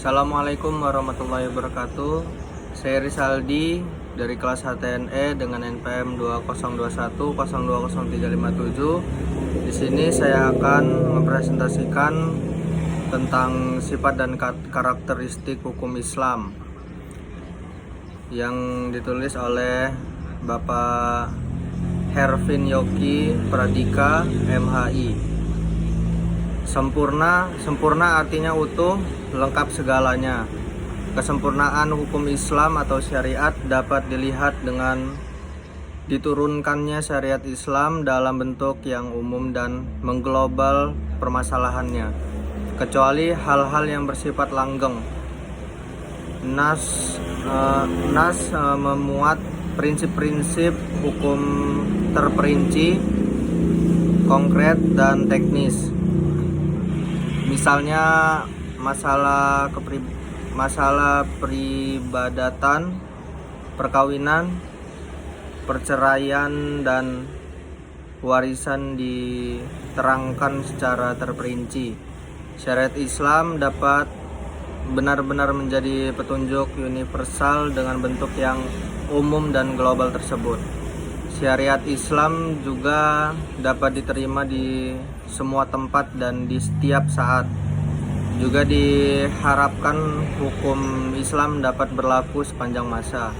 Assalamualaikum warahmatullahi wabarakatuh. Saya Rizaldi dari kelas HTNE dengan NPM 2021020357. Di sini saya akan mempresentasikan tentang sifat dan karakteristik hukum Islam yang ditulis oleh Bapak Hervin Yogi Pradika MHI. Sempurna artinya utuh, lengkap segalanya. Kesempurnaan hukum Islam atau syariat dapat dilihat dengan diturunkannya syariat Islam dalam bentuk yang umum dan mengglobal permasalahannya, kecuali hal-hal yang bersifat langgeng. Nas memuat prinsip-prinsip hukum terperinci, konkret, dan teknis. Misalnya masalah peribadatan, perkawinan, perceraian, dan warisan diterangkan secara terperinci. Syariat Islam dapat benar-benar menjadi petunjuk universal dengan bentuk yang umum dan global tersebut. Syariat Islam juga dapat diterima di semua tempat dan di setiap saat. Juga diharapkan hukum Islam dapat berlaku sepanjang masa.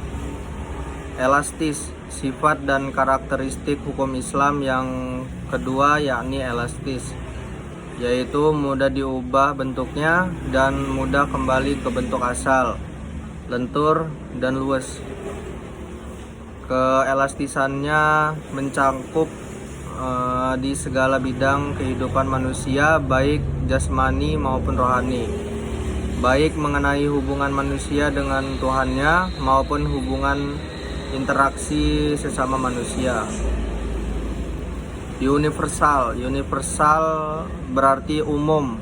Elastis, sifat dan karakteristik hukum Islam yang kedua yakni elastis, yaitu mudah diubah bentuknya dan mudah kembali ke bentuk asal, lentur dan luas. Keelastisannya mencakup di segala bidang kehidupan manusia, baik jasmani maupun rohani, baik mengenai hubungan manusia dengan Tuhannya maupun hubungan interaksi sesama manusia. Universal berarti umum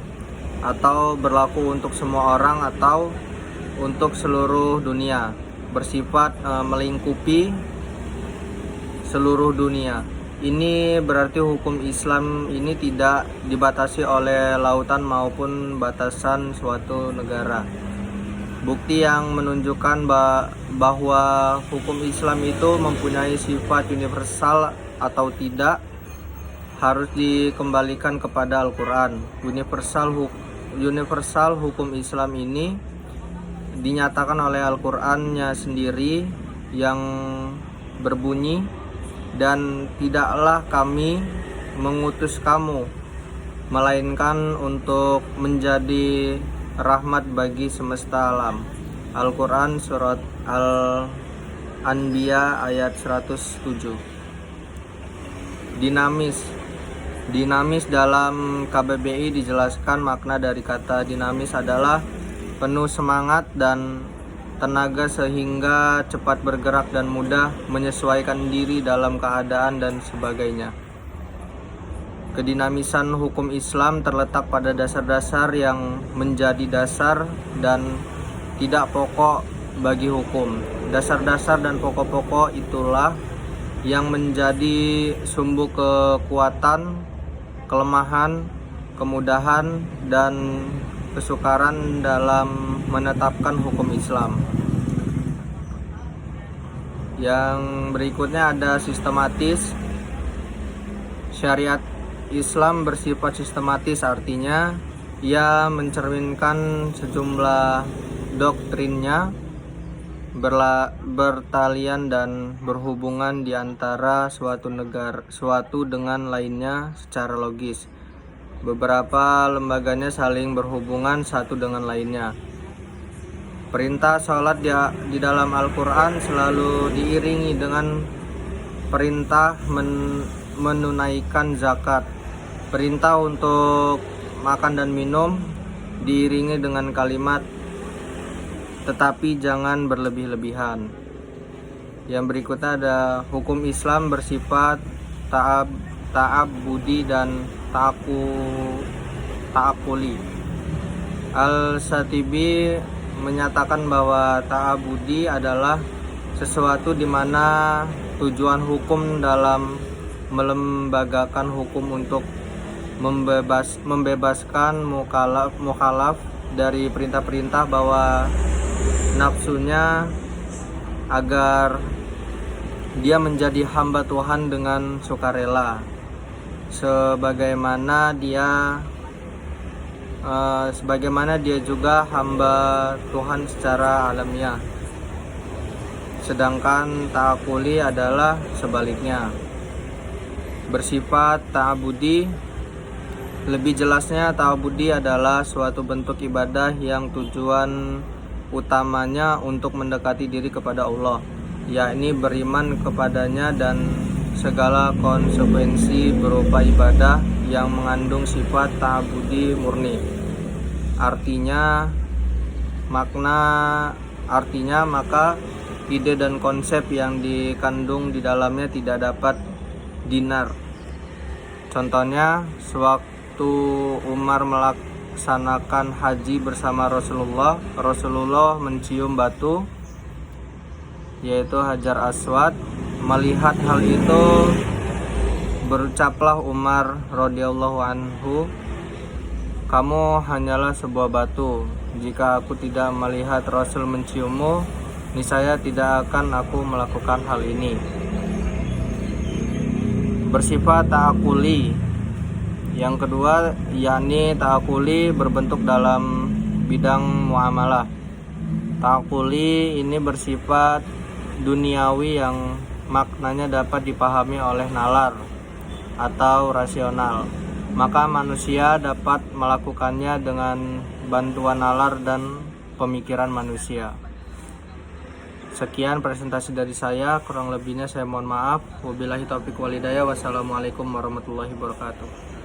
atau berlaku untuk semua orang atau untuk seluruh dunia, bersifat melingkupi seluruh dunia. Ini berarti hukum Islam ini tidak dibatasi oleh lautan maupun batasan suatu negara. Bukti yang menunjukkan bahwa hukum Islam itu mempunyai sifat universal atau tidak harus dikembalikan kepada Al-Quran. Universal hukum Islam ini dinyatakan oleh Al-Qurannya sendiri yang berbunyi, dan tidaklah kami mengutus kamu melainkan untuk menjadi rahmat bagi semesta alam. Al-Quran surat Al-Anbiya ayat 107. Dinamis dalam KBBI dijelaskan makna dari kata dinamis adalah penuh semangat dan tenaga sehingga cepat bergerak dan mudah menyesuaikan diri dalam keadaan dan sebagainya. Kedinamisan hukum Islam terletak pada dasar-dasar yang menjadi dasar dan tidak pokok bagi hukum. Dasar-dasar dan pokok-pokok itulah yang menjadi sumber kekuatan, kelemahan, kemudahan, dan kesukaran dalam menetapkan hukum Islam. Yang berikutnya ada sistematis. Syariat Islam bersifat sistematis, artinya ia mencerminkan sejumlah doktrinnya bertalian dan berhubungan di antara suatu dengan lainnya secara logis. Beberapa lembaganya saling berhubungan satu dengan lainnya. Perintah sholat di dalam Al-Quran selalu diiringi dengan perintah menunaikan zakat. Perintah untuk makan dan minum diiringi dengan kalimat tetapi jangan berlebih-lebihan. Yang berikutnya ada hukum Islam bersifat ta'abbudi dan ta'akuli. Al-Shatibi menyatakan bahwa ta'abbudi adalah sesuatu di mana tujuan hukum dalam melembagakan hukum untuk membebaskan mukhalaf dari perintah-perintah bahwa nafsunya agar dia menjadi hamba Tuhan dengan sukarela, sebagaimana dia juga hamba Tuhan secara alamiah. Sedangkan ta'akuli adalah sebaliknya, bersifat ta'abudi. Lebih jelasnya, ta'abudi adalah suatu bentuk ibadah yang tujuan utamanya untuk mendekati diri kepada Allah, yakni beriman kepadanya dan segala konsekuensi berupa ibadah yang mengandung sifat ta'abudi murni. Artinya maka ide dan konsep yang dikandung di dalamnya tidak dapat dinar. Contohnya, sewaktu Umar melaksanakan haji bersama Rasulullah mencium batu, yaitu Hajar Aswad. Melihat hal itu, berucaplah Umar radhiyallahu anhu, "Kamu hanyalah sebuah batu. Jika aku tidak melihat Rasul menciummu, niscaya tidak akan aku melakukan hal ini." Bersifat ta'akuli yang kedua, yakni ta'akuli berbentuk dalam bidang muamalah. Ta'akuli ini bersifat duniawi yang maknanya dapat dipahami oleh nalar atau rasional. Maka manusia dapat melakukannya dengan bantuan nalar dan pemikiran manusia. Sekian presentasi dari saya, kurang lebihnya saya mohon maaf. Wabillahi taufiq wal hidayah. Wassalamualaikum warahmatullahi wabarakatuh.